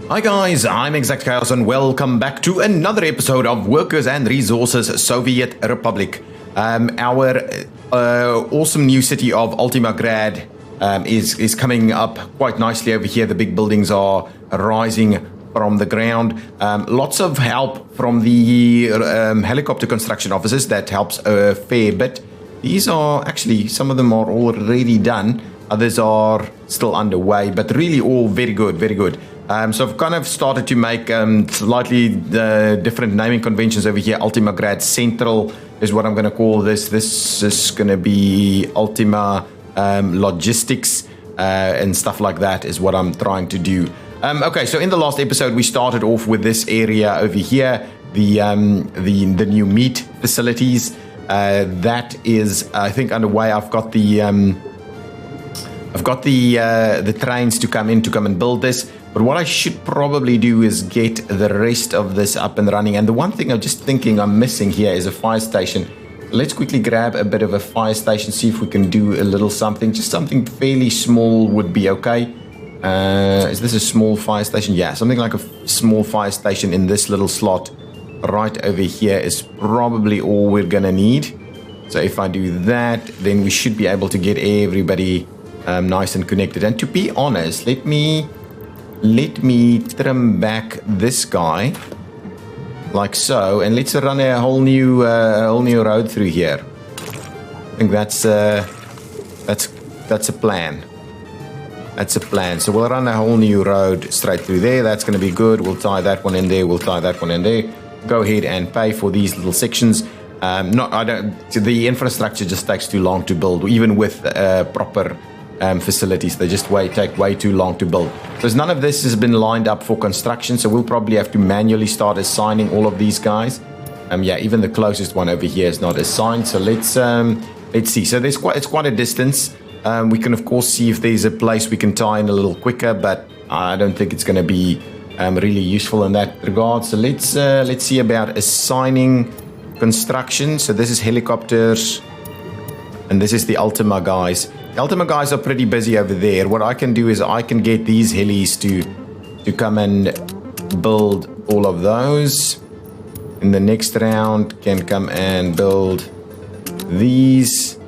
Hi guys, I'm ExactChaos and welcome back to another episode of Workers and Resources Soviet Republic. Our awesome new city of Ultima Grad is coming up quite nicely over here. The big buildings are rising from the ground. Lots of help from the helicopter construction officers. That helps a fair bit. These are actually, some of them are already done. Others are still underway, but really all very good, very good. So I've kind of started to make slightly different naming conventions over here. Ultima Grad Central is what I'm going to call this. This is going to be Ultima Logistics and stuff like that is what I'm trying to do. Okay, so in the last episode, we started off with this area over here, the new meat facilities. That is, I think, underway. I've got the trains to come and build this. But what I should probably do is get the rest of this up and running. And the one thing I'm just thinking I'm missing here is a fire station. Let's quickly grab a bit of a fire station, see if we can do a little something. Just something fairly small would be okay. Is this a small fire station? Yeah, something like a small fire station in this little slot right over here is probably all we're gonna need. So if I do that, then we should be able to get everybody nice and connected. And to be honest, let me trim back this guy like so, and let's run a whole new road through here. I think that's a plan. That's a plan. So we'll run a whole new road straight through there. That's going to be good. We'll tie that one in there. We'll tie that one in there. Go ahead and pay for these little sections. The infrastructure just takes too long to build, even with proper facilities. They just take way too long to build. Because none of this has been lined up for construction, so we'll probably have to manually start assigning all of these guys. Yeah, even the closest one over here is not assigned. So let's see. So it's quite a distance. We can of course see if there's a place we can tie in a little quicker, but I don't think it's going to be really useful in that regard. So let's see about assigning construction. So this is helicopters, and this is the Ultima guys. The Ultima guys are pretty busy over there. What I can do is I can get these helis to come and build all of those. In the next round, can come and build these.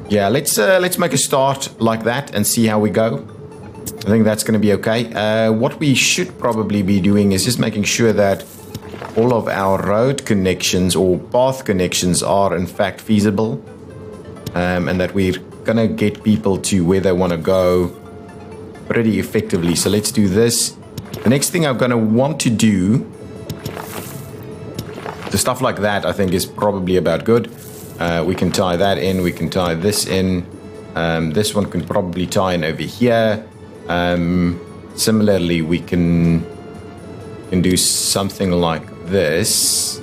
Yeah, let's make a start like that and see how we go. I think that's going to be okay. What we should probably be doing is just making sure that all of our road connections or path connections are in fact feasible, and that we're gonna get people to where they want to go pretty effectively. So let's do this. The next thing I'm gonna want to do, the stuff like that I think is probably about good. We can tie that in, we can tie this in. This one can probably tie in over here. Similarly, we can do something like this.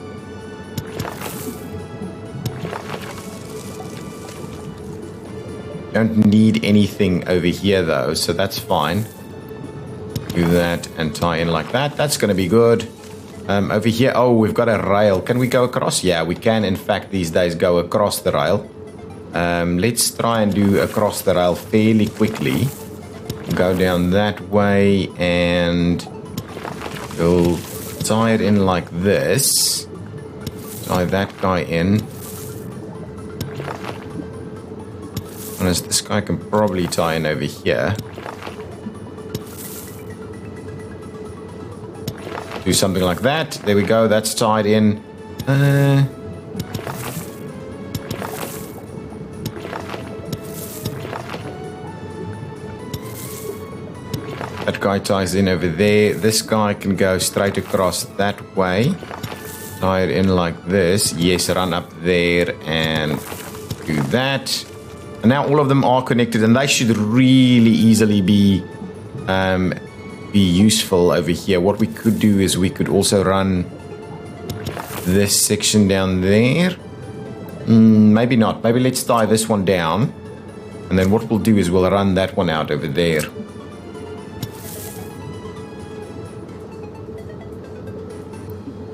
Don't need anything over here though, so that's fine. Do that and tie in like that. That's going to be good. Over here, oh, we've got a rail. Can we go across? Yeah, we can in fact these days go across the rail. Let's try and do across the rail fairly quickly. Go down that way and we'll tie it in like this. Tie that guy in. Honest, this guy can probably tie in over here. Do something like that. There we go. That's tied in. That guy ties in over there. This guy can go straight across that way. Tie it in like this. Yes, run up there and do that. And now all of them are connected, and they should really easily be useful over here. What we could do is we could also run this section down there. Maybe not. Maybe let's tie this one down. And then what we'll do is we'll run that one out over there.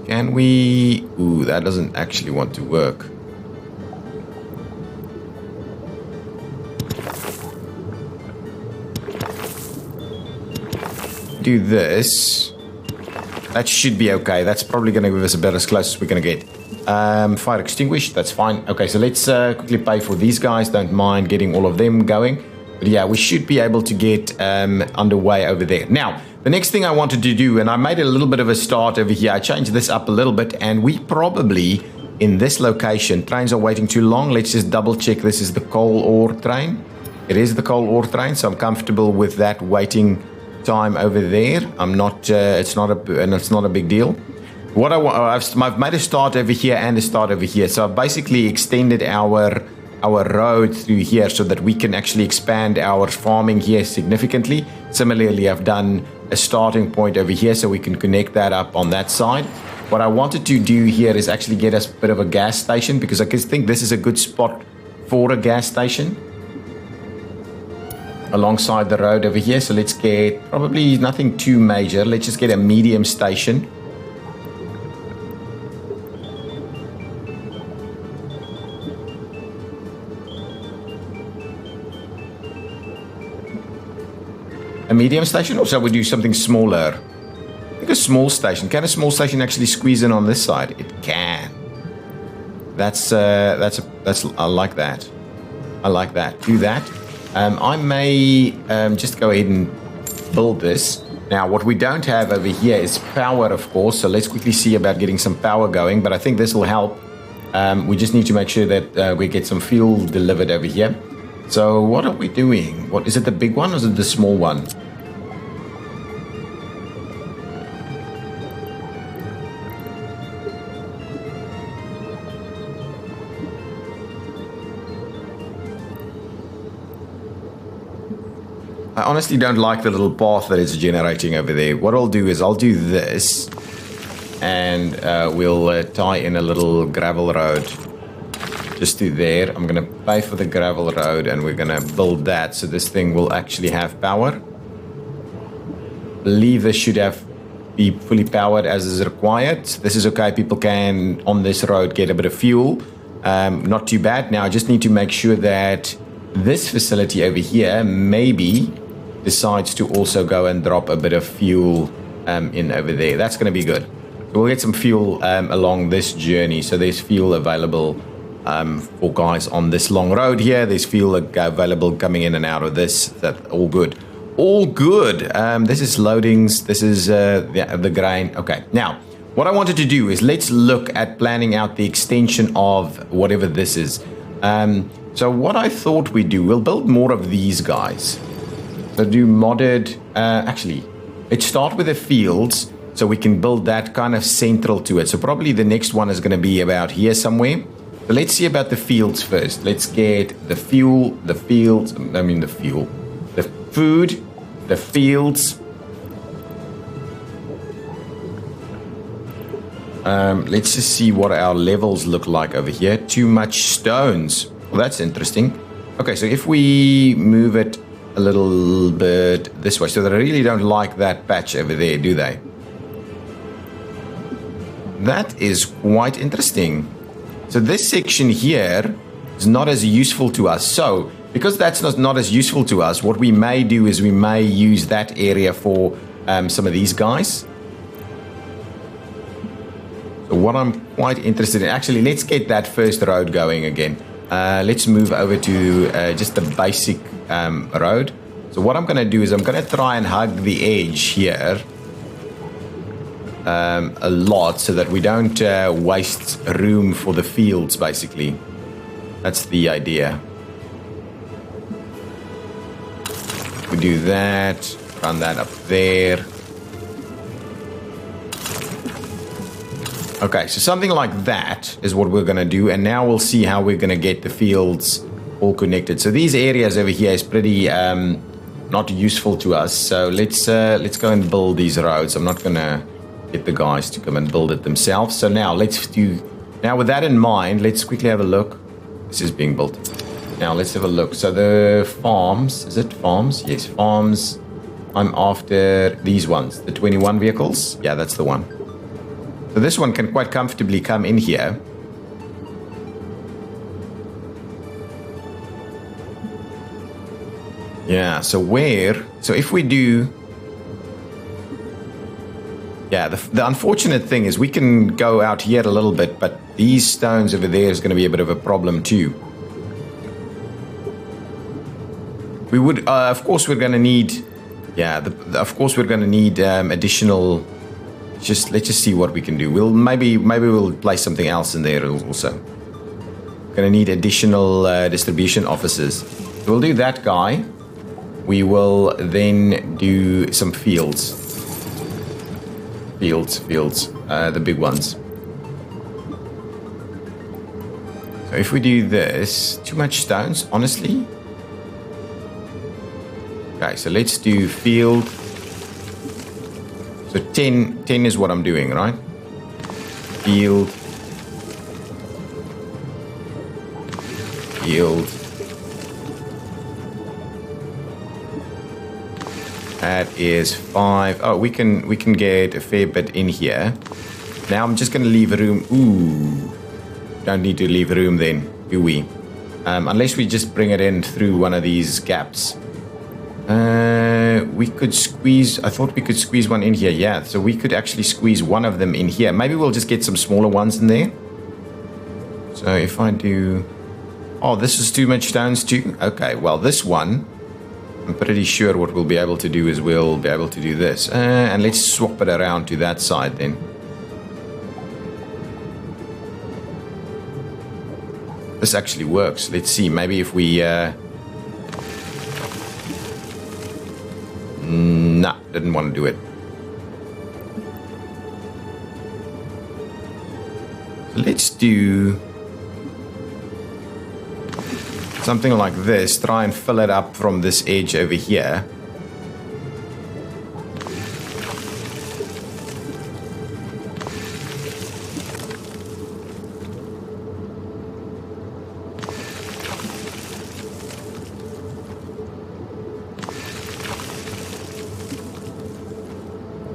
Can we... Ooh, that doesn't actually want to work. do this, that should be okay. That's probably going to give us about as close as we're going to get. Fire extinguished, that's fine. Okay, so let's quickly pay for these guys. Don't mind getting all of them going. But yeah, we should be able to get underway over there. Now, the next thing I wanted to do, and I made a little bit of a start over here. I changed this up a little bit, and we probably, in this location, trains are waiting too long. Let's just double check this is the coal ore train. It is the coal ore train, so I'm comfortable with that waiting time over there. I'm not, it's not a big deal. What I've made a start over here and a start over here. So I've basically extended our road through here so that we can actually expand our farming here significantly. Similarly, I've done a starting point over here so we can connect that up on that side. What I wanted to do here is actually get us a bit of a gas station, because I think this is a good spot for a gas station alongside the road over here. So let's get probably nothing too major. Let's just get a medium station. A medium station, or shall we do something smaller? I think a small station. Can a small station actually squeeze in on this side? It can. That's I like that. I like that. Do that. I may just go ahead and build this. Now, what we don't have over here is power, of course. So let's quickly see about getting some power going. But I think this will help. We just need to make sure that we get some fuel delivered over here. So what are we doing? What is it, the big one or is it the small one? I honestly don't like the little path that it's generating over there. What I'll do is I'll do this, and we'll tie in a little gravel road just to there. I'm going to pay for the gravel road, and we're going to build that so this thing will actually have power. I believe this should be fully powered as is required. This is okay. People can, on this road, get a bit of fuel. Not too bad. Now, I just need to make sure that this facility over here maybe decides to also go and drop a bit of fuel in over there. That's going to be good. We'll get some fuel along this journey. So there's fuel available for guys on this long road here. There's fuel available coming in and out of this. That's all good. All good. This is loadings. This is the grain. Okay. Now, what I wanted to do is let's look at planning out the extension of whatever this is. So what I thought we'd do, we'll build more of these guys. So do modded, actually, let's start with the fields so we can build that kind of central to it. So probably the next one is going to be about here somewhere. So let's see about the fields first. Let's get the fuel, the fields, the food, the fields. Let's just see what our levels look like over here. Too much stones. Well, that's interesting. Okay, so if we move it a little bit this way, so they really don't like that patch over there, do they? That is quite interesting. So this section here is not as useful to us. So because that's not as useful to us, what we may do is we may use that area for some of these guys. So what I'm quite interested in, actually, let's get that first road going again. Let's move over to just the basic road. So what I'm going to do is I'm going to try and hug the edge here a lot so that we don't waste room for the fields, basically. That's the idea. We do that, run that up there. Okay, so something like that is what we're going to do, and now we'll see how we're going to get the fields all connected. So these areas over here is pretty not useful to us. So let's go and build these roads. I'm not going to get the guys to come and build it themselves. So now now with that in mind, let's quickly have a look. This is being built. Now let's have a look. So the farms, is it farms? Yes, farms. I'm after these ones, the 21 vehicles. Yeah, that's the one. So this one can quite comfortably come in here. Yeah, so if we do Yeah, the unfortunate thing is we can go out here a little bit, but these stones over there is going to be a bit of a problem too. We would, of course, we're going to need, yeah, of course we're going to need additional. Let's just see what we can do. Maybe we'll place something else in there also. Going to need additional distribution offices. So we'll do that guy. We will then do some fields. The big ones. So if we do this, too much stones, honestly. Okay, so let's do field. So 10 is what I'm doing, right? Field. That is 5. Oh, we can get a fair bit in here. Now I'm just going to leave room. Ooh, don't need to leave room then, do we? Unless we just bring it in through one of these gaps. We could squeeze. I thought we could squeeze one in here. Yeah, so we could actually squeeze one of them in here. Maybe we'll just get some smaller ones in there. So if I do. Oh, this is too much stones too. Okay, well this one. I'm pretty sure what we'll be able to do is we'll be able to do this. And let's swap it around to that side then. This actually works. Let's see. Maybe if we... Nah, didn't want to do it. Let's do... something like this. Try and fill it up from this edge over here.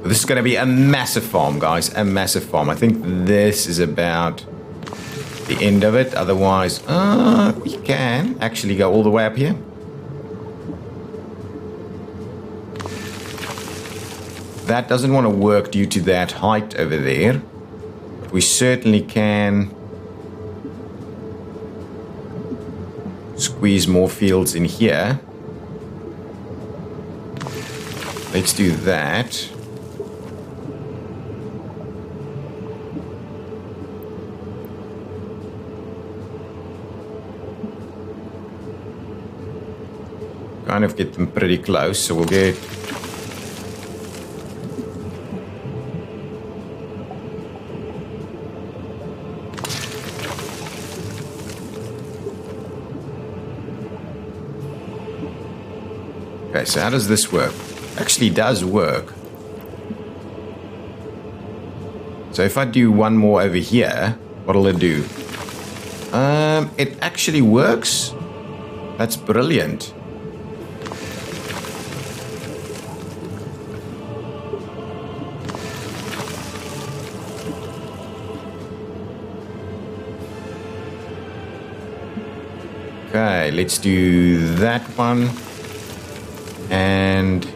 This is going to be a massive farm, guys. A massive farm. I think this is about the end of it. Otherwise, we can actually go all the way up here. That doesn't want to work due to that height over there. But we certainly can squeeze more fields in here. Let's do that. Kind of get them pretty close, so we'll get... Okay, so how does this work? Actually does work. So if I do one more over here, what'll it do? It actually works. That's brilliant. Okay, let's do that one. And...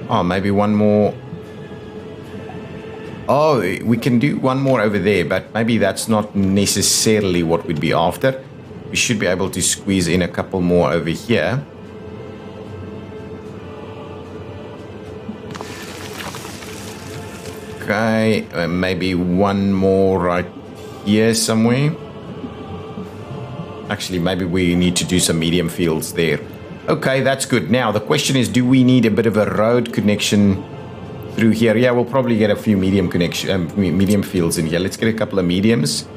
oh, maybe one more. Oh, we can do one more over there, but maybe that's not necessarily what we'd be after. We should be able to squeeze in a couple more over here. Okay, maybe one more right here somewhere. Actually, maybe we need to do some medium fields there. Okay, that's good. Now, the question is, do we need a bit of a road connection through here? Yeah, we'll probably get a few medium fields in here. Let's get a couple of mediums.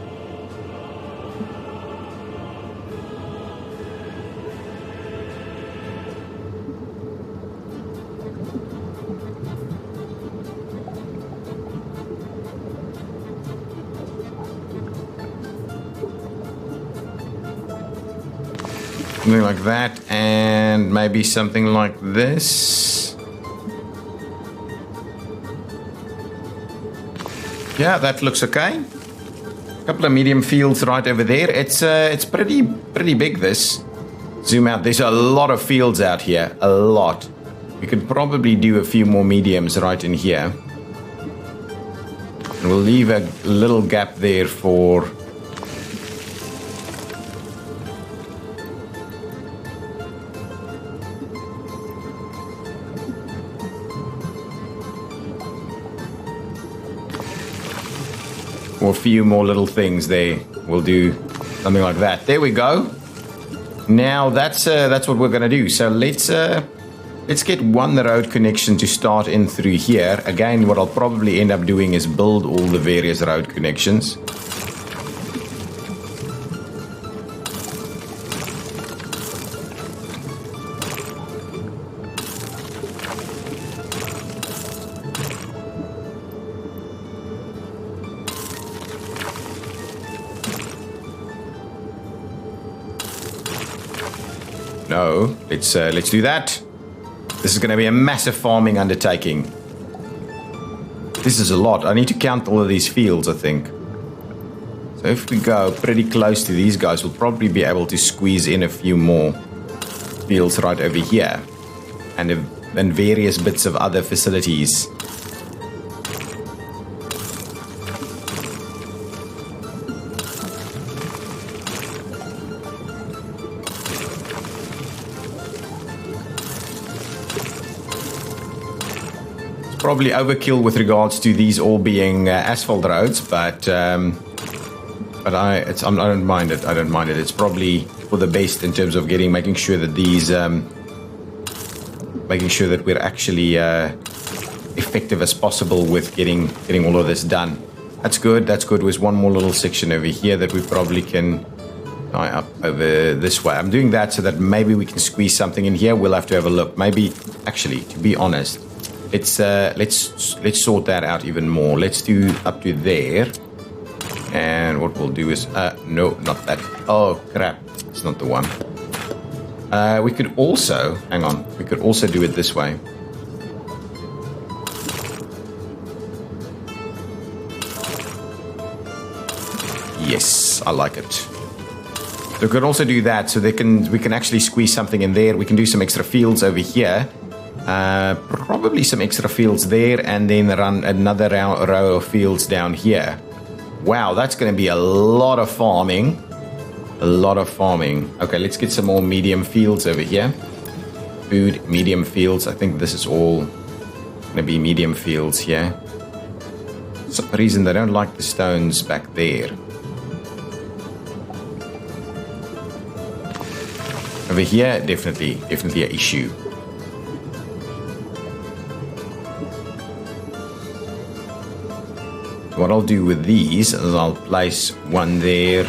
Something like that, and maybe something like this. Yeah, that looks okay. A couple of medium fields right over there. It's pretty big, this. Zoom out. There's a lot of fields out here. A lot. We could probably do a few more mediums right in here. And we'll leave a little gap there for a few more little things there. We'll do something like that. There we go. Now that's what we're gonna do. So let's get one road connection to start in through here. Again, what I'll probably end up doing is build all the various road connections. No, let's do that. This is going to be a massive farming undertaking. This is a lot. I need to count all of these fields, I think. So if we go pretty close to these guys, we'll probably be able to squeeze in a few more fields right over here. And various bits of other facilities. Probably overkill with regards to these all being asphalt roads, but I don't mind it. I don't mind it. It's probably for the best in terms of making sure that these, making sure that we're actually effective as possible with getting all of this done. That's good. That's good. There's one more little section over here that we probably can tie up over this way. I'm doing that so that maybe we can squeeze something in here. We'll have to have a look. Maybe, actually, to be honest. Let's sort that out even more. Let's do up to there. And what we'll do is... no, not that. Oh, crap. It's not the one. We could also... Hang on. We could also do it this way. Yes, I like it. So we could also do that so we can actually squeeze something in there. We can do some extra fields over here. Probably some extra fields there, and then run another row of fields down here. Wow, that's going to be a lot of farming. A lot of farming. Okay, let's get some more medium fields over here. Food, medium fields. I think this is all going to be medium fields here. For some reason, they don't like the stones back there. Over here, definitely an issue. What I'll do with these is I'll place one there,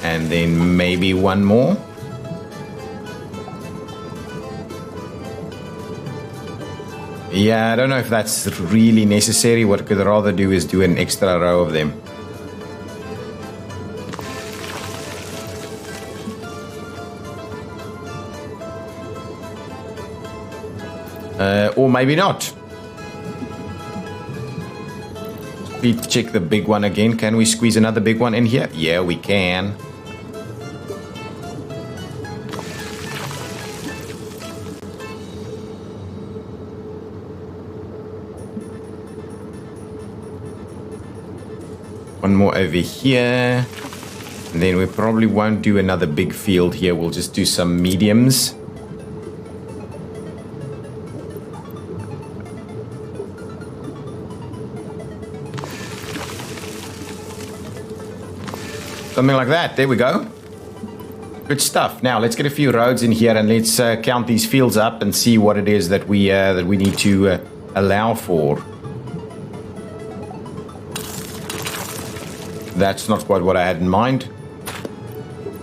and then maybe one more. Yeah, I don't know if that's really necessary. What I could rather do is do an extra row of them. Or maybe not. Let's check the big one again. Can we squeeze another big one in here? Yeah, we can. One more over here. And then we probably won't do another big field here. We'll just do some mediums. Something like that. There we go. Good stuff. Now let's get a few roads in here and let's count these fields up and see what it is that we need to allow for. That's not quite what I had in mind.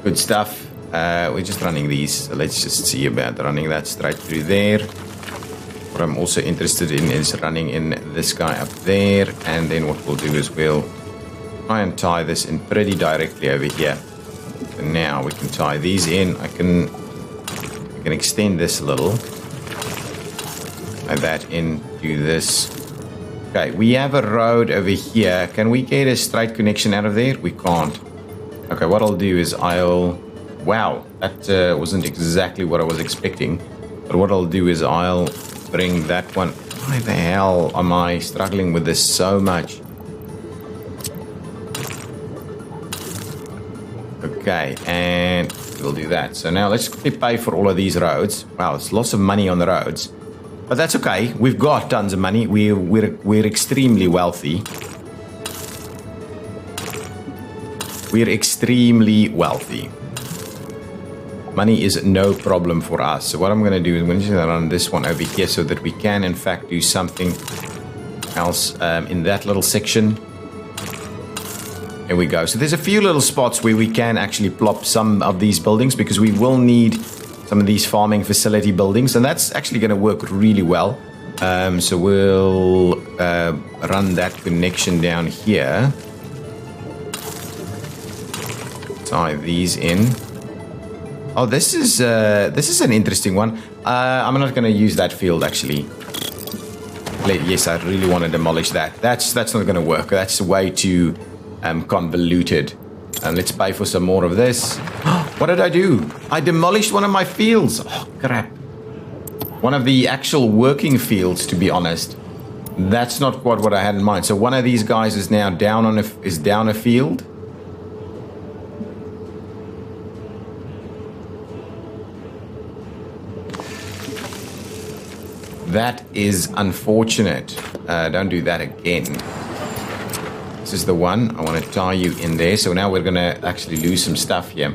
Good stuff. We're just running these. So let's just see about running that straight through there. What I'm also interested in is running in this guy up there, and then what we'll do is we'll try and tie this in pretty directly over here. So now we can tie these in. I can extend this a little. Tie that into this. Okay, we have a road over here. Can we get a straight connection out of there? We can't. Okay, what I'll do is wow, that wasn't exactly what I was expecting. But what I'll do is I'll bring that one. Why the hell am I struggling with this so much? Okay, and we'll do that. So now let's quickly pay for all of these roads. Wow, it's lots of money on the roads. But that's okay. We've got tons of money. We're extremely wealthy. We're extremely wealthy. Money is no problem for us. So what I'm going to do is I'm going to run this one over here so that we can, in fact, do something else in that little section. There we go. So there's a few little spots where we can actually plop some of these buildings because we will need some of these farming facility buildings, and that's actually going to work really well. So we'll run that connection down here. Tie these in. Oh, this is an interesting one. I'm not going to use that field actually. Yes, I really want to demolish that. That's not going to work. That's way too convoluted. Let's pay for some more of this. What did I do? I demolished one of my fields. Oh, crap. One of the actual working fields, to be honest. That's not quite what I had in mind. So one of these guys is now down on down a field. That is unfortunate. Don't do that again. This is the one. I want to tie you in there. So now we're going to actually lose some stuff here.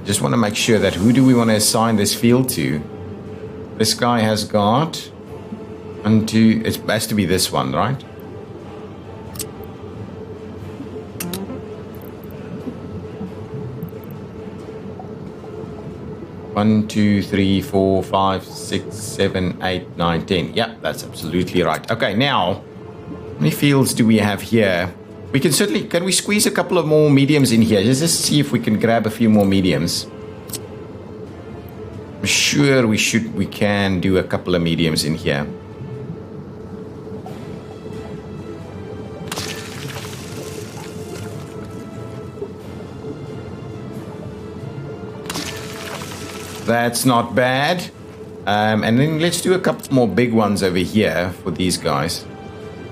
Just want to make sure that who do we want to assign this field to? This guy has got 1, 2. It has to be this one, right? One, 2, 3, 4, 5, 6, 7, 8, 9, 10. Yeah, that's absolutely right. Okay, now, how many fields do we have here? We can certainly, can we squeeze a couple of more mediums in here? Let's just see if we can grab a few more mediums. I'm sure we can do a couple of mediums in here. That's not bad. And then let's do a couple more big ones over here for these guys.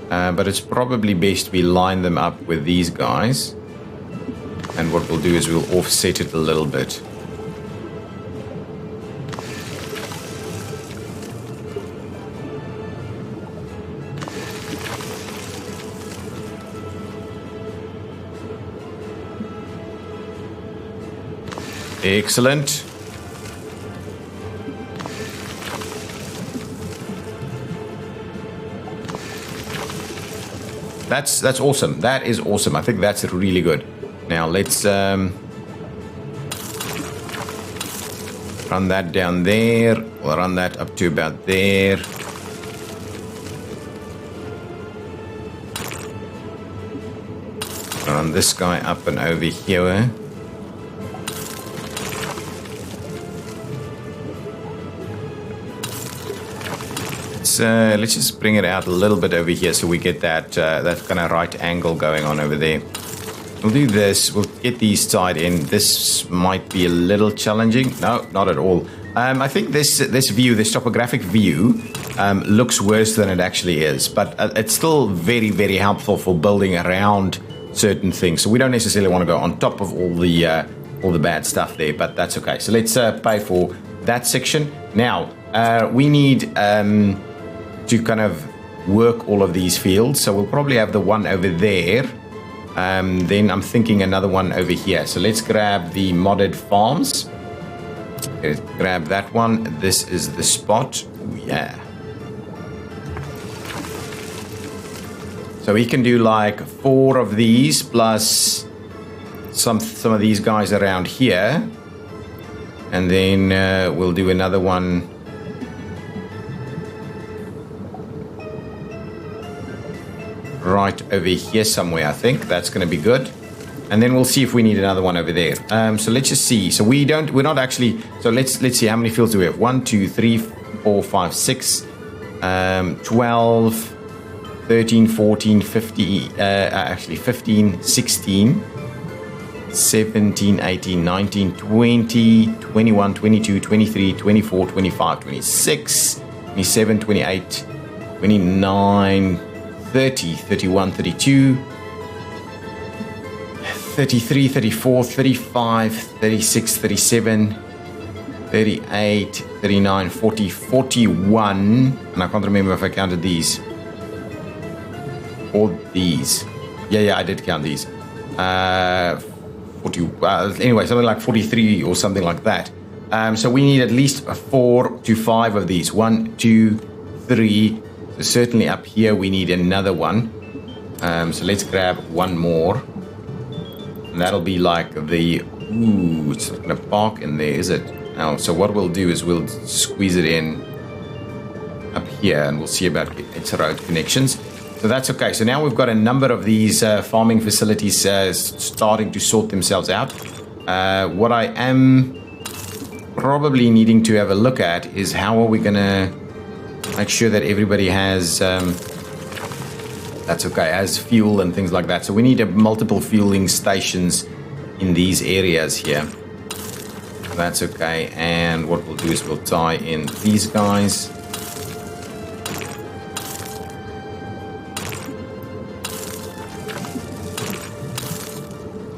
But it's probably best we line them up with these guys. And what we'll do is we'll offset it a little bit. Excellent. That's awesome. That is awesome. I think that's really good. Now let's run that down there. We'll run that up to about there. Run this guy up and over here. Let's just bring it out a little bit over here so we get that kind of right angle going on over there. We'll do this. We'll get these tied in. This might be a little challenging. No, not at all. I think this view, this topographic view, looks worse than it actually is. But it's still very, very helpful for building around certain things. So we don't necessarily want to go on top of all the bad stuff there, but that's okay. So let's pay for that section. Now, we need to kind of work all of these fields. So we'll probably have the one over there. Then I'm thinking another one over here. So let's grab the modded farms. Okay, grab that one. This is the spot. Ooh, yeah. So we can do like 4 of these plus some of these guys around here. And then we'll do another one. Right over here somewhere, I think that's going to be good. And then we'll see if we need another one over there. So let's just see. So we're not actually. So let's see how many fields do we have. 1, 2, 3, 4, 5, 6, 12, 13, 14, 15. Actually, 15, 16, 17, 18, 19, 20, 21, 22, 23, 24, 25, 26, 27, 28, 29, 30, 31, 32, 33, 34, 35, 36, 37, 38, 39, 40, 41, and I can't remember if I counted these or these. Yeah, I did count these. 40, anyway, something like 43 or something like that. So we need at least 4 to 5 of these. 1, 2, 3. So certainly up here we need another one. So let's grab one more. And that'll be like the... Ooh, it's not going to park in there, is it? Now, so what we'll do is we'll squeeze it in up here and we'll see about its road connections. So that's okay. So now we've got a number of these farming facilities starting to sort themselves out. What I am probably needing to have a look at is how are we going to make sure that everybody has, that's okay, has fuel and things like that. So we need multiple fueling stations in these areas here. That's okay. And what we'll do is we'll tie in these guys.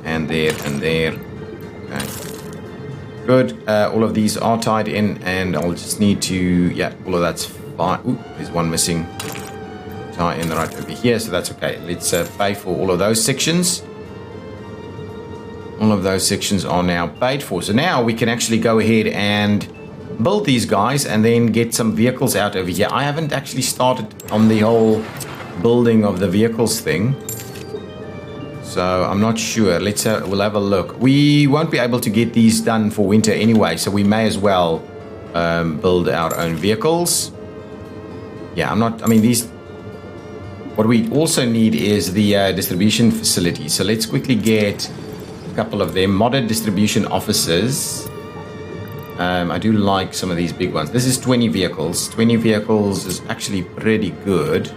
And there. Okay. Good. All of these are tied in, and I'll just need to, yeah, all of that's fine. Ooh, there's one missing. Tie in right over here, so that's okay. Let's pay for all of those sections. All of those sections are now paid for. So now we can actually go ahead and build these guys and then get some vehicles out over here. I haven't actually started on the whole building of the vehicles thing. So I'm not sure. We'll have a look. We won't be able to get these done for winter anyway, so we may as well build our own vehicles. Yeah, what we also need is the distribution facility. So let's quickly get a couple of them. Modded distribution offices. I do like some of these big ones. This is 20 vehicles. 20 vehicles is actually pretty good.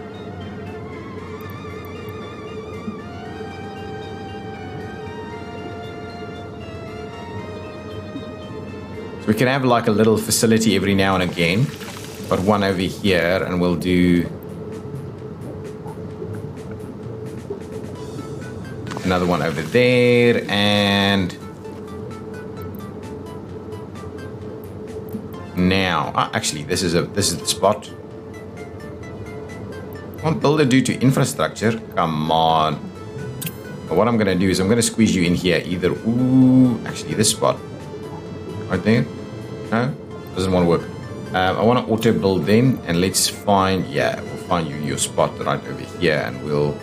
So we can have like a little facility every now and again. Got one over here, and we'll do another one over there, and now, actually, this is the spot. What builder do to infrastructure? Come on. But what I'm gonna do is I'm gonna squeeze you in here. Either actually this spot right there. No, doesn't want to work. I want to auto build then, and let's find, we'll find you your spot right over here, and we'll,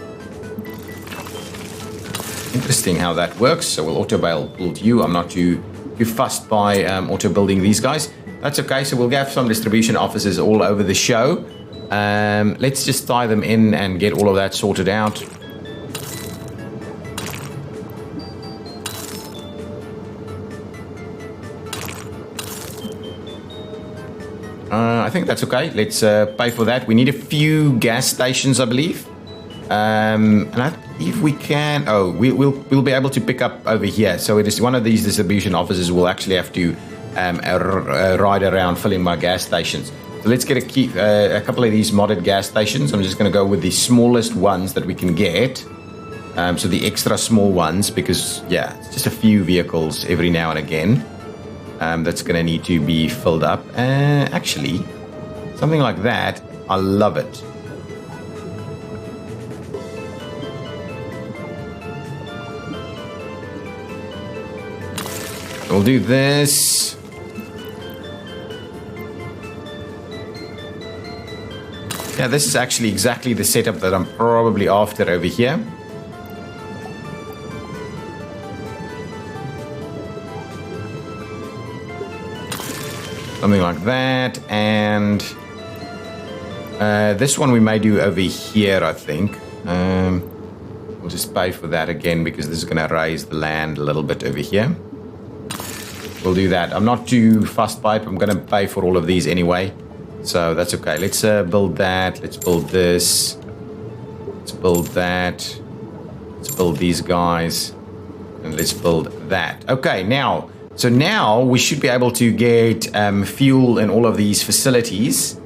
interesting how that works. So we'll auto build you. I'm not too fussed by auto building these guys. That's okay. So we'll have some distribution offices all over the show. Let's just tie them in and get all of that sorted out. I think that's okay. Let's pay for that. We need a few gas stations, I believe. And I believe we can... Oh, we'll be able to pick up over here. So it is one of these distribution offices will actually have to ride around filling my gas stations. So let's get a couple of these modded gas stations. I'm just going to go with the smallest ones that we can get. So the extra small ones, because, yeah, it's just a few vehicles every now and again. That's going to need to be filled up. Actually, something like that, I love it. We'll do this. Yeah, this is actually exactly the setup that I'm probably after over here. Something like that, and this one we may do over here, I think. We'll just pay for that again because this is going to raise the land a little bit over here. We'll do that. I'm not too fussed by it. I'm going to pay for all of these anyway, so that's okay. Let's build that. Let's build this. Let's build that. Let's build these guys. And let's build that. Okay, now, so now we should be able to get fuel in all of these facilities.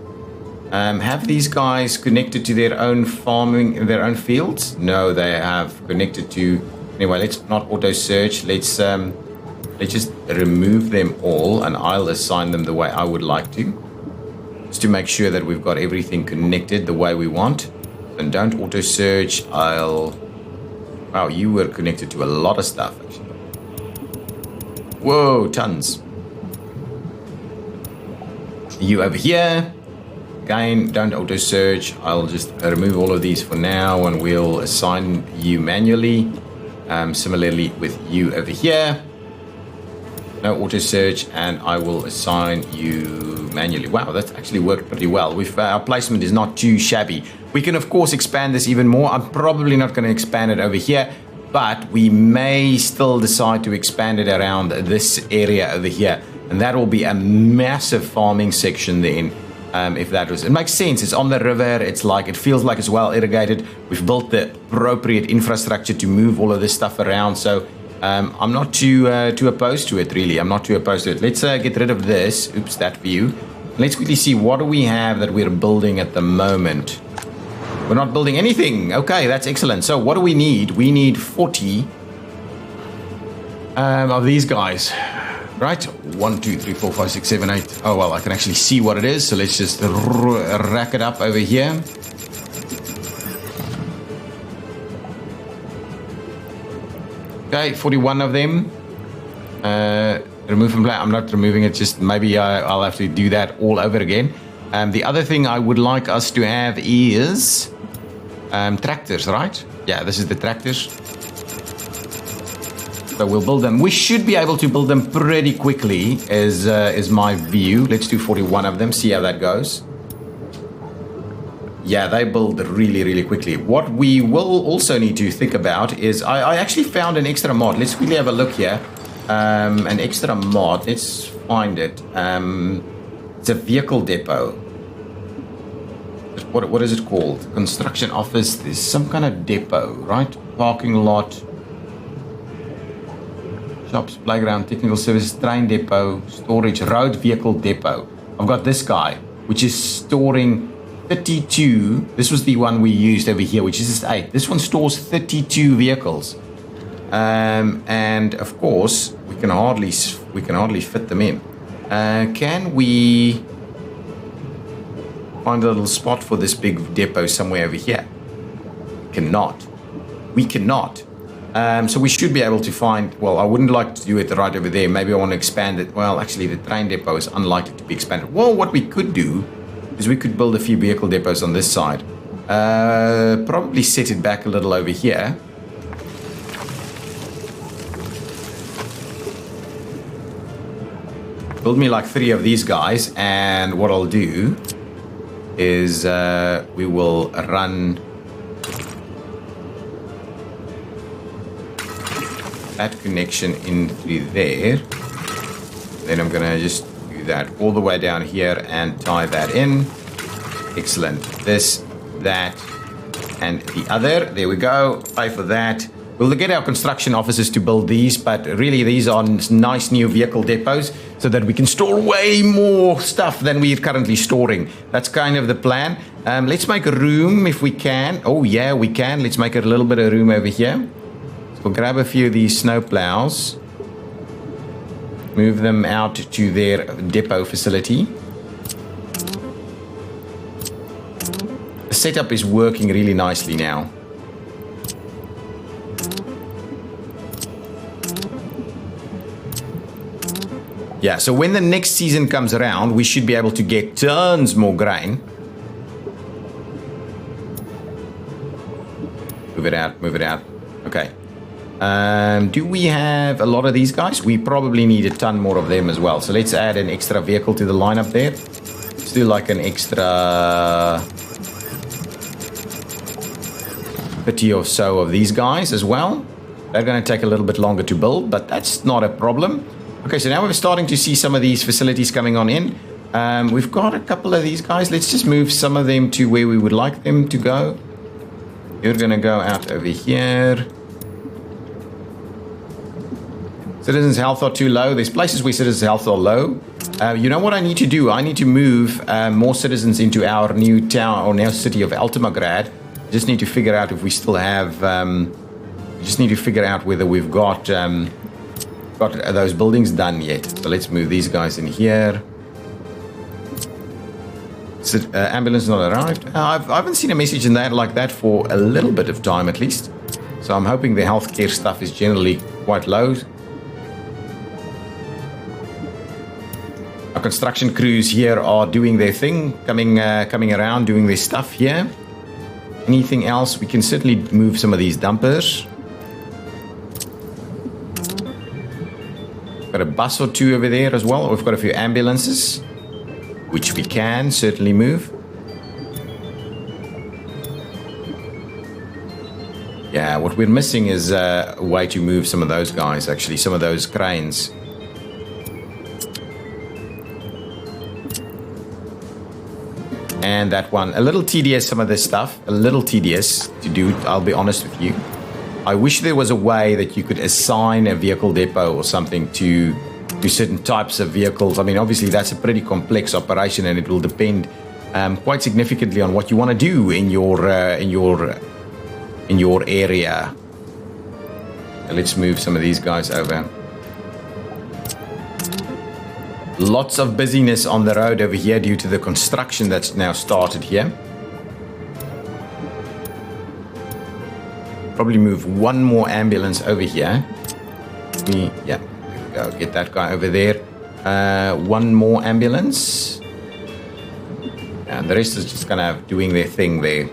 Have these guys connected to their own farming, their own fields? No, they have connected to. Anyway, let's not auto search. Let's just remove them all, and I'll assign them the way I would like to, just to make sure that we've got everything connected the way we want. And don't auto search. Wow, you were connected to a lot of stuff, actually. Whoa, tons. You over here. Again, don't auto search. I'll just remove all of these for now, and we'll assign you manually. Similarly with you over here. No auto search, and I will assign you manually. Wow, that's actually worked pretty well. Our placement is not too shabby. We can, of course, expand this even more. I'm probably not going to expand it over here, but we may still decide to expand it around this area over here. And that will be a massive farming section then, if that was... It makes sense. It's on the river. It's like, it feels like it's well irrigated. We've built the appropriate infrastructure to move all of this stuff around. So I'm not too opposed to it, really. I'm not too opposed to it. Let's get rid of this. Oops, that view. Let's quickly see, what do we have that we're building at the moment? We're not building anything. Okay, that's excellent. So what do we need? We need 40 of these guys. Right? 1, 2, 3, 4, 5, 6, 7, 8. Oh, well, I can actually see what it is. So let's just rack it up over here. Okay, 41 of them. Remove from play. I'm not removing it. Just maybe I'll have to do that all over again. The other thing I would like us to have is tractors, right? Yeah, this is the tractors. So we'll build them. We should be able to build them pretty quickly, is my view. Let's do 41 of them, see how that goes. Yeah, they build really, really quickly. What we will also need to think about is, I actually found an extra mod. Let's quickly have a look here. An extra mod. Let's find it. It's a vehicle depot. What is it called? Construction office. There's some kind of depot, right? Parking lot. Shops, playground, technical services, train depot, storage, road vehicle depot. I've got this guy, which is storing 32. This was the one we used over here, which is just 8. This one stores 32 vehicles. And of course, we can hardly fit them in. Can we find a little spot for this big depot somewhere over here? Cannot. We cannot. So we should be able to find... Well, I wouldn't like to do it right over there. Maybe I want to expand it. Well, actually, the train depot is unlikely to be expanded. Well, what we could do is we could build a few vehicle depots on this side. Probably set it back a little over here. Build me like 3 of these guys, and what I'll do is we will run that connection in through there. Then I'm gonna just do that all the way down here and tie that in. Excellent. This, that, and the other. There we go. Pay for that. We'll get our construction officers to build these, but really these are nice new vehicle depots so that we can store way more stuff than we're currently storing. That's kind of the plan. Let's make a room if we can. Oh yeah, we can. Let's make a little bit of room over here. So we'll grab a few of these snow plows, move them out to their depot facility. The setup is working really nicely now. Yeah, so when the next season comes around, we should be able to get tons more grain. Move it out, move it out. Okay. Do we have a lot of these guys? We probably need a ton more of them as well. So let's add an extra vehicle to the lineup there. Let's do like an extra 30 or so of these guys as well. They're going to take a little bit longer to build, but that's not a problem. Okay, so now we're starting to see some of these facilities coming on in. We've got a couple of these guys. Let's just move some of them to where we would like them to go. You're going to go out over here. Citizens' health are too low. There's places where citizens' health are low. You know what I need to do? I need to move more citizens into our new town or new city of Ultima Grad. Just need to figure out if we still have. Just need to figure out whether we've got those buildings done yet. So let's move these guys in here. Ambulance not arrived. I haven't seen a message in that like that for a little bit of time at least. So I'm hoping the healthcare stuff is generally quite low. Our construction crews here are doing their thing, coming around, doing their stuff here. Anything else? We can certainly move some of these dumpers. Got a bus or two over there as well. We've got a few ambulances, which we can certainly move. Yeah, what we're missing is a way to move some of those guys, actually, some of those cranes. And that one, a little tedious, some of this stuff, a little tedious to do, I'll be honest with you. I wish there was a way that you could assign a vehicle depot or something to certain types of vehicles. I mean, obviously that's a pretty complex operation, and it will depend quite significantly on what you want to do in your area. Let's move some of these guys over. Lots of busyness on the road over here due to the construction that's now started here. Probably move one more ambulance over here. Yeah, there we go. Get that guy over there. One more ambulance. And the rest is just kind of doing their thing there.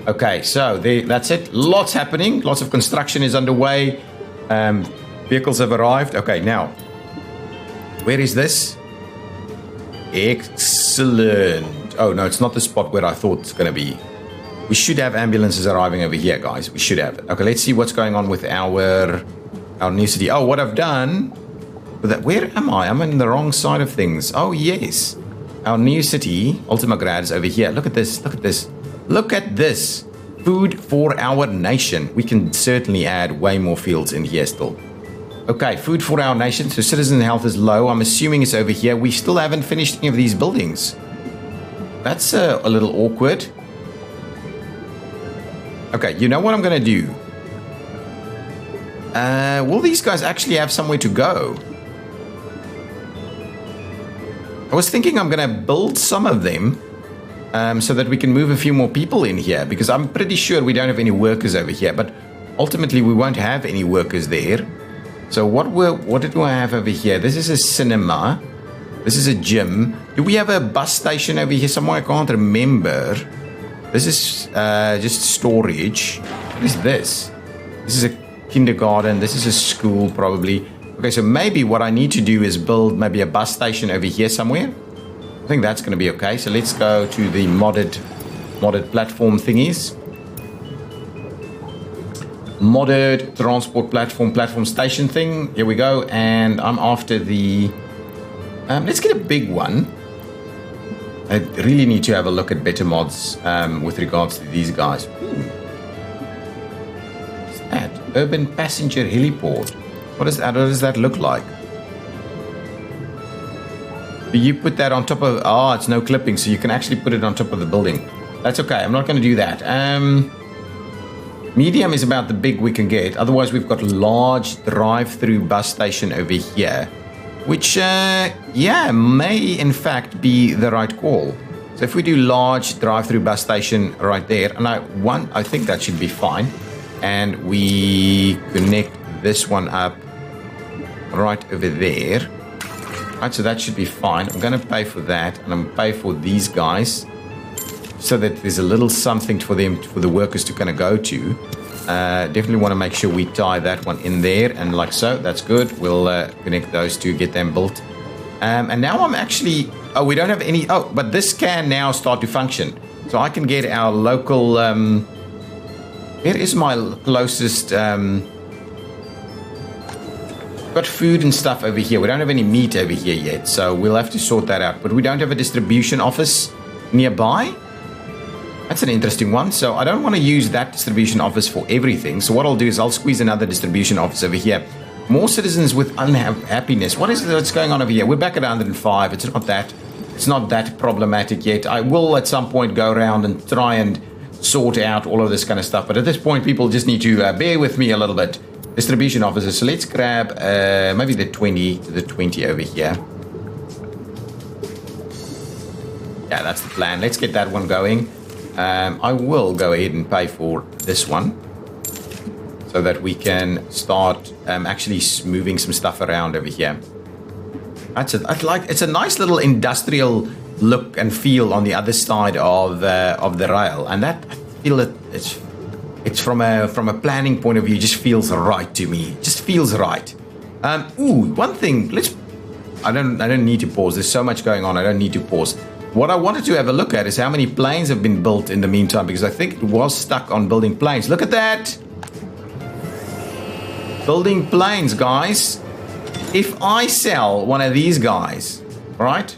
Okay, so that's it. Lots happening. Lots of construction is underway. Vehicles have arrived. Okay, now, where is this? Excellent. Oh, no, it's not the spot where I thought it's going to be. We should have ambulances arriving over here, guys. We should have it. Okay, let's see what's going on with our new city. Oh, what I've done... Where am I? I'm on the wrong side of things. Oh, yes. Our new city, Ultima Grad, is over here. Look at this. Look at this. Look at this. Food for our nation. We can certainly add way more fields in here still. Okay, food for our nation. So citizen health is low. I'm assuming it's over here. We still haven't finished any of these buildings. That's a little awkward. Okay, you know what I'm going to do? Will these guys actually have somewhere to go? I was thinking I'm going to build some of them so that we can move a few more people in here, because I'm pretty sure we don't have any workers over here, but ultimately we won't have any workers there. So what do I have over here? This is a cinema. This is a gym. Do we have a bus station over here somewhere? I can't remember. This is just storage. What is this? This is a kindergarten. This is a school probably. Okay, so maybe what I need to do is build maybe a bus station over here somewhere. I think that's going to be okay. So let's go to the modded platform thingies. Modded transport platform station thing. Here we go. And I'm after the... let's get a big one. I really need to have a look at better mods with regards to these guys. What's that? Urban passenger heliport. What does that look like? Do you put that on top of... Oh, it's no clipping, so you can actually put it on top of the building. That's okay. I'm not going to do that. Medium is about the big we can get. Otherwise, we've got large drive-through bus station over here, which, yeah, may in fact be the right call. So if we do large drive-through bus station right there, and I think that should be fine. And we connect this one up right over there. Right, so that should be fine. I'm going to pay for that, and I'm going to pay for these guys, so that there's a little something for them, for the workers to kind of go to. Definitely want to make sure we tie that one in there, and like so. That's good. We'll connect those two, get them built. And now I'm actually... Oh, we don't have any... Oh, but this can now start to function. So I can get our local... Where is my closest... Got food and stuff over here. We don't have any meat over here yet, so we'll have to sort that out. But we don't have a distribution office nearby. That's an interesting one. So I don't want to use that distribution office for everything. So what I'll do is I'll squeeze another distribution office over here. More citizens with unhappiness. What's going on over here? We're back at 105. It's not that problematic yet. I will at some point go around and try and sort out all of this kind of stuff. But at this point, people just need to bear with me a little bit. Distribution officers. So let's grab maybe the 20 over here. Yeah, that's the plan. Let's get that one going. I will go ahead and pay for this one, so that we can start actually moving some stuff around over here. It's a nice little industrial look and feel on the other side of the rail, and that I feel that it's from a planning point of view, just feels right to me. It just feels right. One thing. I don't need to pause. There's so much going on. I don't need to pause. What I wanted to have a look at is how many planes have been built in the meantime, because I think it was stuck on building planes. Look at that. Building planes, guys. If I sell one of these guys, right?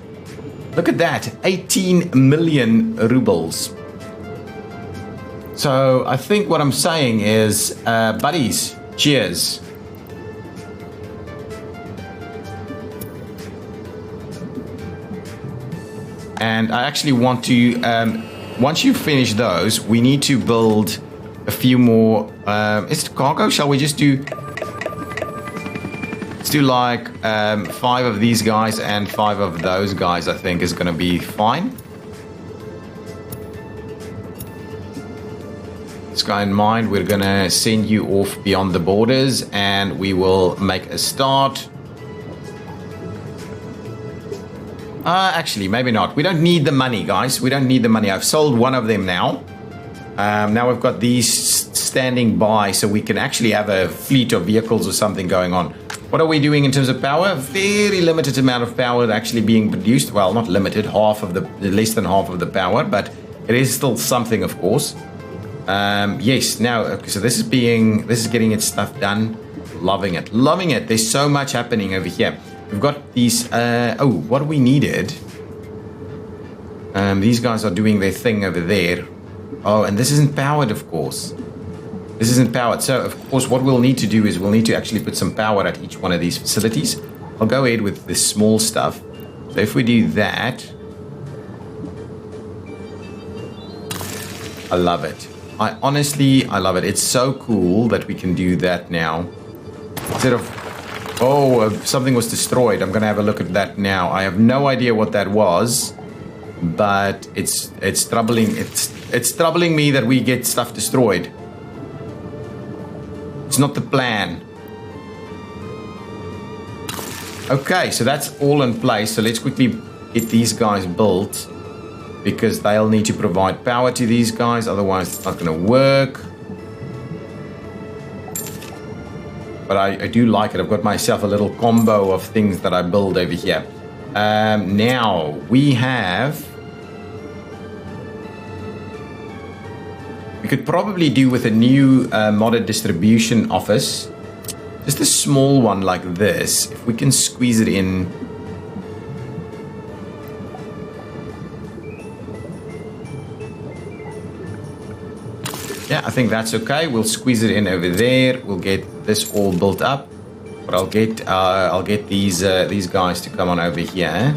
Look at that, 18 million rubles. So I think what I'm saying is, buddies, cheers. And I actually want to, once you finish those, we need to build a few more. Is it cargo? Shall we just do... Let's do like 5 of these guys and 5 of those guys, I think is going to be fine. This guy in mind, we're going to send you off beyond the borders and we will make a start. Actually, maybe not. We don't need the money, guys. We don't need the money. I've sold one of them now. Now we've got these standing by, so we can actually have a fleet of vehicles or something going on. What are we doing in terms of power? Very limited amount of power actually being produced. Well, not limited, less than half of the power, but it is still something, of course. Yes. Now, okay, so this is getting its stuff done. Loving it. There's so much happening over here. We've got these, what we needed. These guys are doing their thing over there. Oh, and this isn't powered, of course. This isn't powered. So, of course, what we'll need to do is we'll need to actually put some power at each one of these facilities. I'll go ahead with this small stuff. So if we do that. I love it. I love it. It's so cool that we can do that now. Instead of... Oh, something was destroyed. I'm going to have a look at that now. I have no idea what that was, but it's troubling. It's troubling me that we get stuff destroyed. It's not the plan. Okay, so that's all in place. So let's quickly get these guys built, because they'll need to provide power to these guys. Otherwise, it's not going to work. But I do like it. I've got myself a little combo of things that I build over here. Now, we have... We could probably do with a new modded distribution office. Just a small one like this. If we can squeeze it in... Yeah, I think that's okay. We'll squeeze it in over there. We'll get this all built up. But I'll get these guys to come on over here.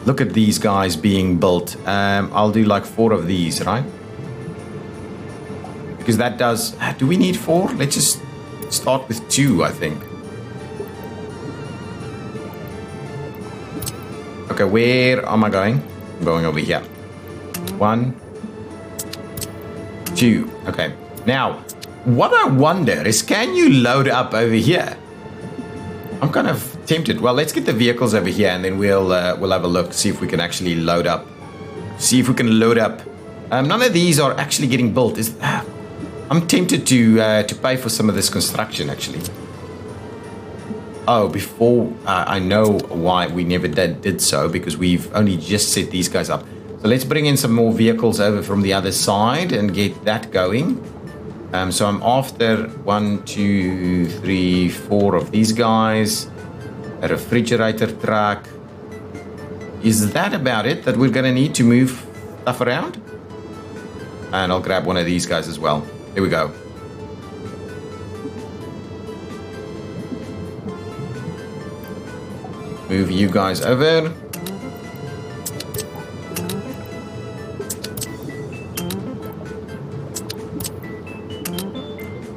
Look at these guys being built. I'll do like 4 of these, right? Because that does... Do we need 4? Let's just start with 2, I think. Okay, where am I going? I'm going over here. 1, 2. Okay. Now, what I wonder is, can you load up over here? I'm kind of tempted. Well, let's get the vehicles over here, and then we'll have a look, see if we can actually load up. See if we can load up. None of these are actually getting built. I'm tempted to pay for some of this construction, actually. Oh, before I know why we never did so, because we've only just set these guys up. So let's bring in some more vehicles over from the other side and get that going. So I'm after 1, 2, 3, 4 of these guys. A refrigerator truck. Is that about it that we're going to need to move stuff around? And I'll grab one of these guys as well. Here we go. move you guys over.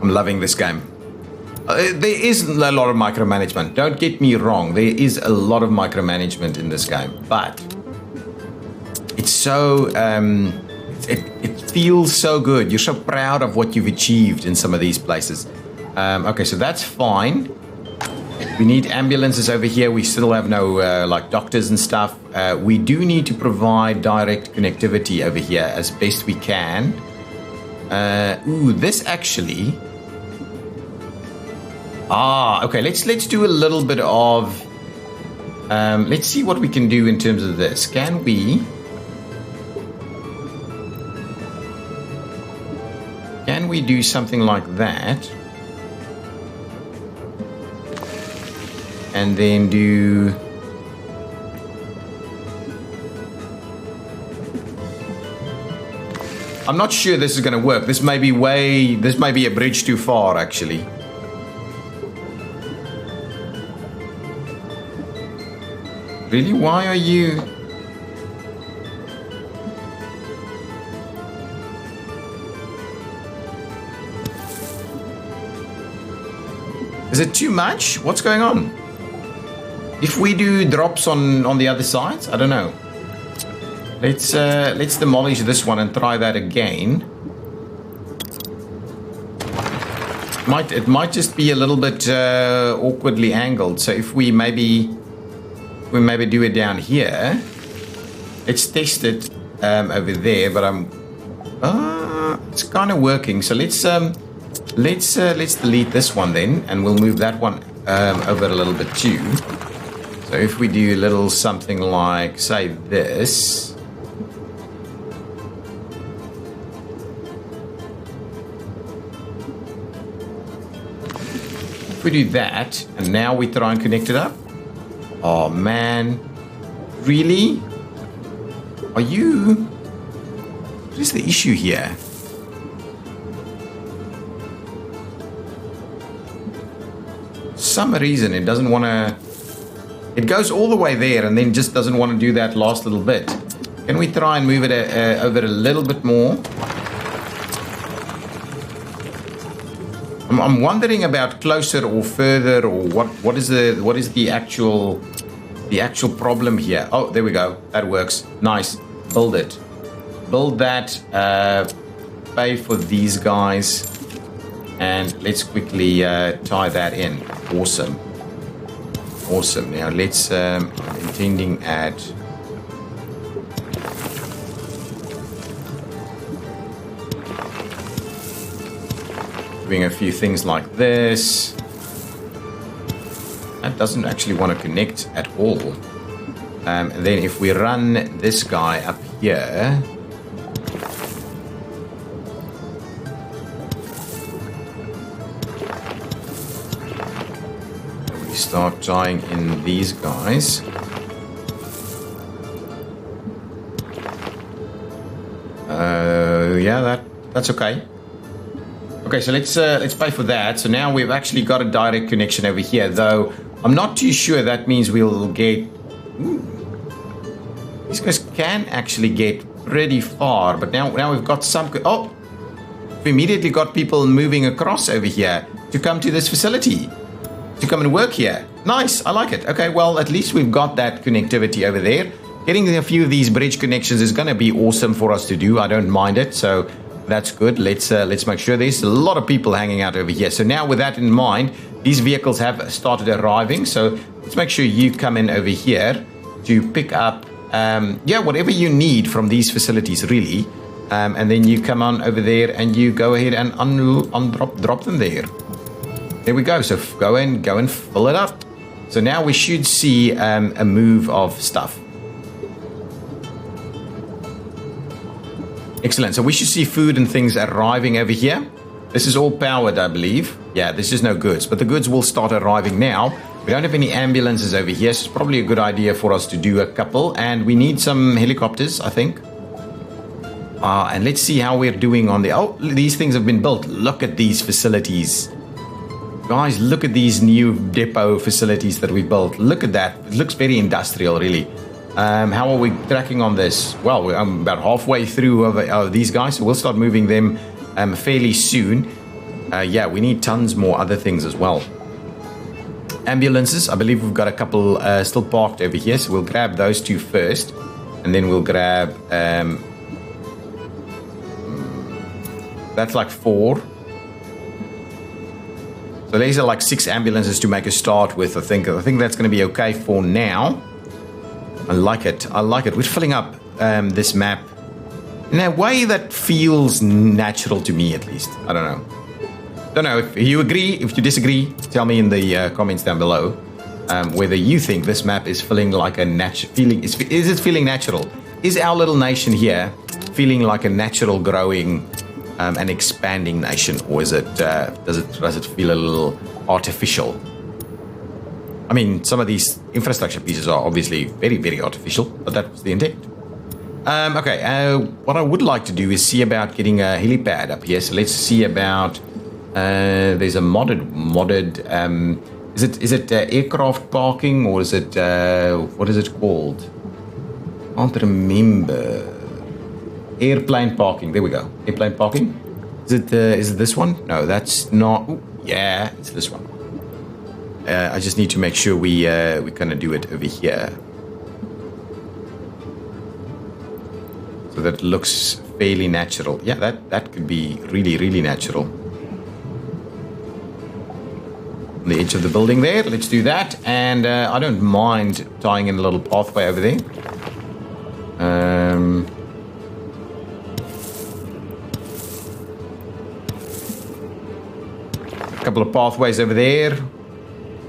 I'm loving this game. There is a lot of micromanagement. Don't get me wrong. There is a lot of micromanagement in this game, but it's so it feels so good. You're so proud of what you've achieved in some of these places. Okay, so that's fine. We need ambulances over here. We still have no like doctors and stuff. We do need to provide direct connectivity over here as best we can. Ooh, this actually. Okay. Let's do a little bit of. Let's see what we can do in terms of this. Can we do something like that? And then do. I'm not sure this is going to work. This may be a bridge too far, actually. Really? Why are you... Is it too much? What's going on? If we do drops on the other sides, I don't know. Let's demolish this one and try that again. It might just be a little bit awkwardly angled. So if we maybe do it down here, let's test it over there. But it's kind of working. So let's delete this one then, and we'll move that one over a little bit too. So if we do a little something like, say, this. If we do that, and now we try and connect it up. Oh, man. Really? Are you... What is the issue here? For some reason, it doesn't want to... It goes all the way there and then just doesn't want to do that last little bit. Can we try and move it over a little bit more? I'm wondering about closer or further, or what is the actual problem here? Oh, there we go. That works. Nice. Build it. Build that. Pay for these guys, and let's quickly tie that in. Awesome. Awesome. Now let's I'm intending at doing a few things like this. That doesn't actually want to connect at all. And then if we run this guy up here, we start tying in these guys. Yeah, that's okay. Okay, so let's pay for that. So now we've actually got a direct connection over here, though I'm not too sure that means we'll get... Ooh, these guys can actually get pretty far, but now we've got some... Oh! We immediately got people moving across over here to come to this facility, to come and work here. Nice, I like it. Okay, well, at least we've got that connectivity over there. Getting a few of these bridge connections is going to be awesome for us to do. I don't mind it, so... That's good. Let's make sure there's a lot of people hanging out over here. So now with that in mind, these vehicles have started arriving. So let's make sure you come in over here to pick up, whatever you need from these facilities, really. And then you come on over there and you go ahead and drop them there. There we go. So go and fill it up. So now we should see a move of stuff. Excellent. So we should see food and things arriving over here. This is all powered, I believe. Yeah, there's just no goods, but the goods will start arriving now. We don't have any ambulances over here, so it's probably a good idea for us to do a couple. And we need some helicopters, I think. And let's see how we're doing on the... Oh, these things have been built. Look at these facilities. Guys, look at these new depot facilities that we built. Look at that. It looks very industrial, really. How are we tracking on this? Well, I'm about halfway through of these guys, so we'll start moving them fairly soon. Yeah, we need tons more other things as well. Ambulances, I believe we've got a couple still parked over here, so we'll grab those two first, and then we'll grab... that's like 4. So these are like 6 ambulances to make a start with, I think. I think that's going to be okay for now. I like it. I like it. We're filling up this map in a way that feels natural to me, at least. I don't know. Don't know if you agree, if you disagree. Tell me in the comments down below whether you think this map is feeling like a natural feeling. Is it feeling natural? Is our little nation here feeling like a natural growing and expanding nation, or is it does it feel a little artificial? I mean, some of these infrastructure pieces are obviously very, very artificial, but that was the intent. Okay, what I would like to do is see about getting a helipad up here. So let's see about. There's a modded. Is it aircraft parking, or is it what is it called? I can't remember. Airplane parking. There we go. Airplane parking. Is it this one? No, that's not. Ooh, yeah, it's this one. I just need to make sure we kind of do it over here, so that looks fairly natural. Yeah, that could be really, really natural. On the edge of the building there. Let's do that, and I don't mind tying in a little pathway over there. A couple of pathways over there.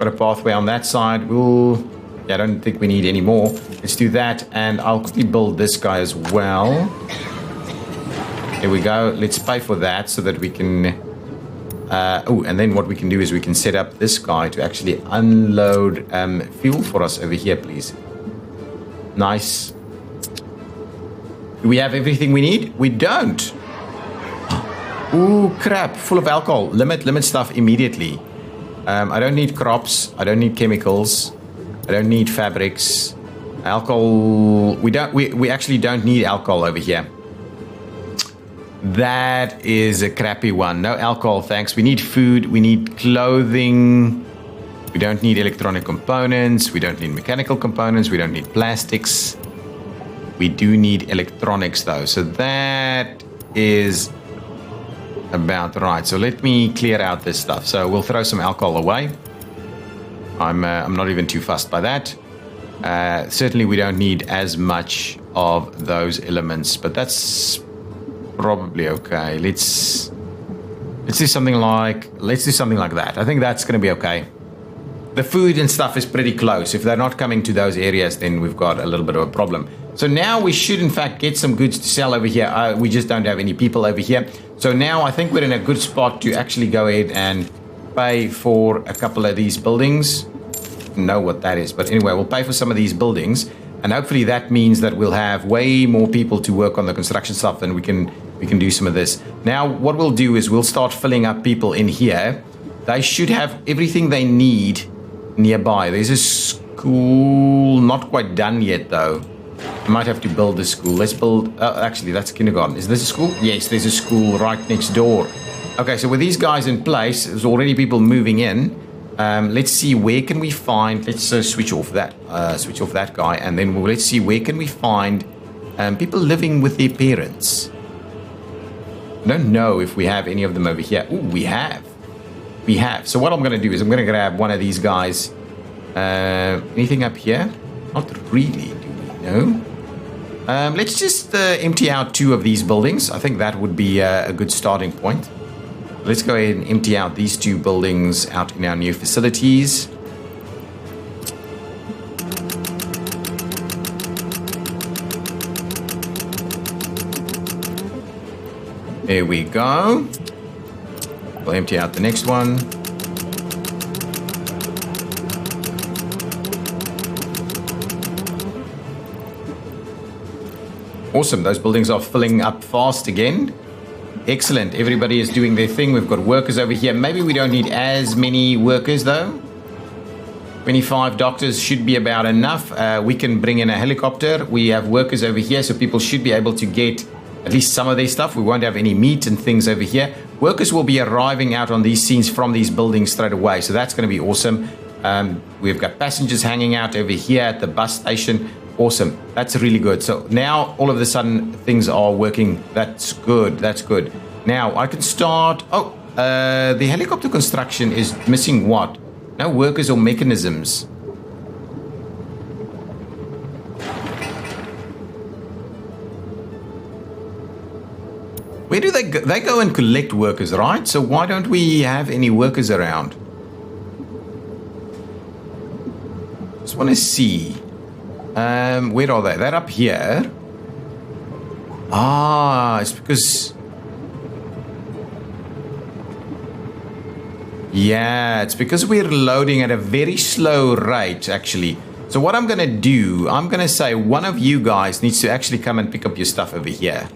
Got a pathway on that side. Yeah, I don't think we need any more. Let's do that, and I'll quickly build this guy as well. Here we go. Let's pay for that so that we can... and then what we can do is we can set up this guy to actually unload fuel for us over here, please. Nice. Do we have everything we need? We don't. Ooh, crap. Full of alcohol. Limit stuff immediately. I don't need crops. I don't need chemicals. I don't need fabrics. Alcohol. We actually don't need alcohol over here. That is a crappy one. No alcohol, thanks. We need food. We need clothing. We don't need electronic components. We don't need mechanical components. We don't need plastics. We do need electronics, though. So that is about right. So let me clear out this stuff. So we'll throw some alcohol away. I'm not even too fussed by that. Certainly we don't need as much of those elements, but that's probably okay. Let's do something like that. I think that's going to be okay. The food and stuff is pretty close. If they're not coming to those areas, then we've got a little bit of a problem. So now we should, in fact, get some goods to sell over here. We just don't have any people over here. So now I think we're in a good spot to actually go ahead and pay for a couple of these buildings. Know what that is, but anyway, we'll pay for some of these buildings, and hopefully that means that we'll have way more people to work on the construction stuff, and we can do some of this. Now, what we'll do is we'll start filling up people in here. They should have everything they need nearby. There's a school, not quite done yet though. I might have to build this school. Let's build, actually that's a kindergarten. Is this a school? Yes, there's a school right next door. Okay, so with these guys in place, there's already people moving in. Let's see, where can we find, let's switch off that guy, and then let's see, where can we find people living with their parents. I don't know if we have any of them over here. Ooh, we have. So what I'm going to do is I'm going to grab one of these guys. Anything up here? Not really, do we know? Let's just empty out 2 of these buildings. I think that would be a good starting point. Let's go ahead and empty out these 2 buildings out in our new facilities. There we go. We'll empty out the next one. Awesome, those buildings are filling up fast again. Excellent. Everybody is doing their thing. We've got workers over here. Maybe we don't need as many workers, though. 25 doctors should be about enough. We can bring in a helicopter. We have workers over here, so people should be able to get at least some of their stuff. We won't have any meat and things over here. Workers will be arriving out on these scenes from these buildings straight away, so that's going to be awesome. We've got passengers hanging out over here at the bus station. Awesome. That's really good. So now all of a sudden things are working. That's good. That's good. Now I can start. Oh, the helicopter construction is missing what? No workers or mechanisms. Where do they go? They go and collect workers, right? So why don't we have any workers around? Just want to see. Where are they? They're up here. Ah, it's because... Yeah, it's because we're loading at a very slow rate, actually. So what I'm going to do, I'm going to say one of you guys needs to actually come and pick up your stuff over here.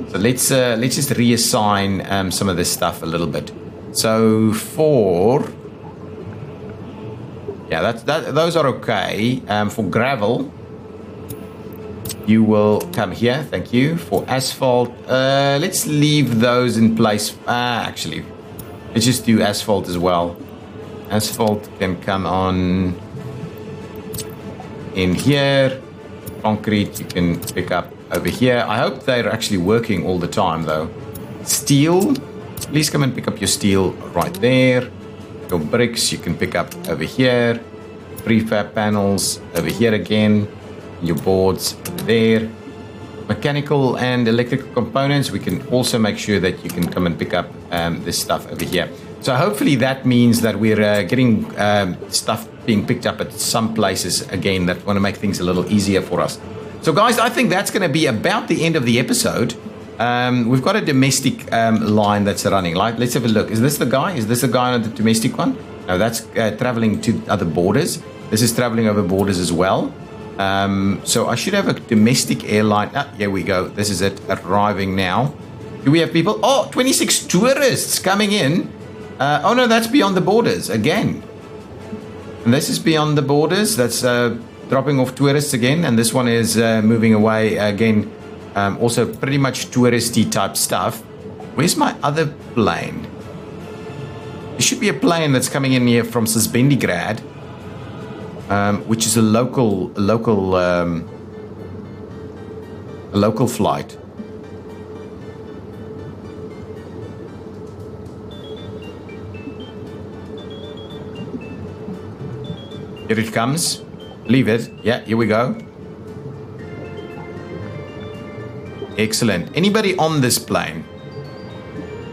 So let's just reassign some of this stuff a little bit. So for... Yeah, those are okay. For gravel, you will come here. Thank you. For asphalt, let's leave those in place. Actually, let's just do asphalt as well. Asphalt can come on in here. Concrete you can pick up over here. I hope they're actually working all the time, though. Steel, please come and pick up your steel right there. Your bricks you can pick up over here. Prefab panels over here again. Your boards over there. Mechanical and electrical components, we can also make sure that you can come and pick up this stuff over here. So hopefully that means that we're getting stuff being picked up at some places again that want to make things a little easier for us. So guys, I think that's going to be about the end of the episode. We've got a domestic line that's running. Let's have a look. Is this the guy? Is this the guy on the domestic one? No, that's traveling to other borders. This is traveling over borders as well. So I should have a domestic airline. Ah, here we go. This is it, arriving now. Do we have people? Oh, 26 tourists coming in. Oh no, that's beyond the borders again. And this is beyond the borders. That's dropping off tourists again. And this one is moving away again. Also pretty much touristy type stuff. Where's my other plane? There should be a plane that's coming in here from Grad, which is a local flight. Here it comes. Leave it. Yeah, here we go. Excellent. Anybody on this plane?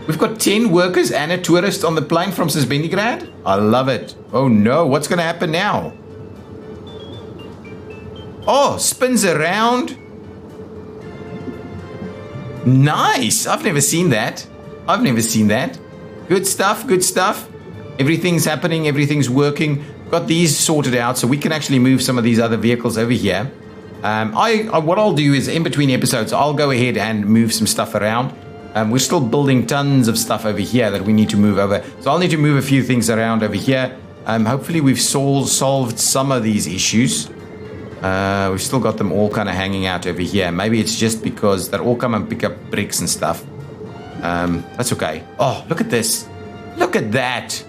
We've got 10 workers and a tourist on the plane from Grad. I love it. Oh no, what's going to happen now? Oh, spins around. Nice. I've never seen that. I've never seen that. Good stuff, good stuff. Everything's happening, everything's working. Got these sorted out so we can actually move some of these other vehicles over here. What I'll do is in between episodes, I'll go ahead and move some stuff around. We're still building tons of stuff over here that we need to move over. So I'll need to move a few things around over here. Hopefully we've solved some of these issues. We've still got them all kind of hanging out over here. Maybe it's just because they're all come and pick up bricks and stuff. That's okay. Oh, look at this. Look at that.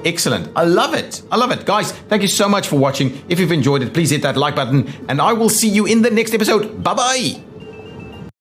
Excellent. I love it. I love it. Guys, thank you so much for watching. If you've enjoyed it, please hit that like button and I will see you in the next episode. Bye-bye.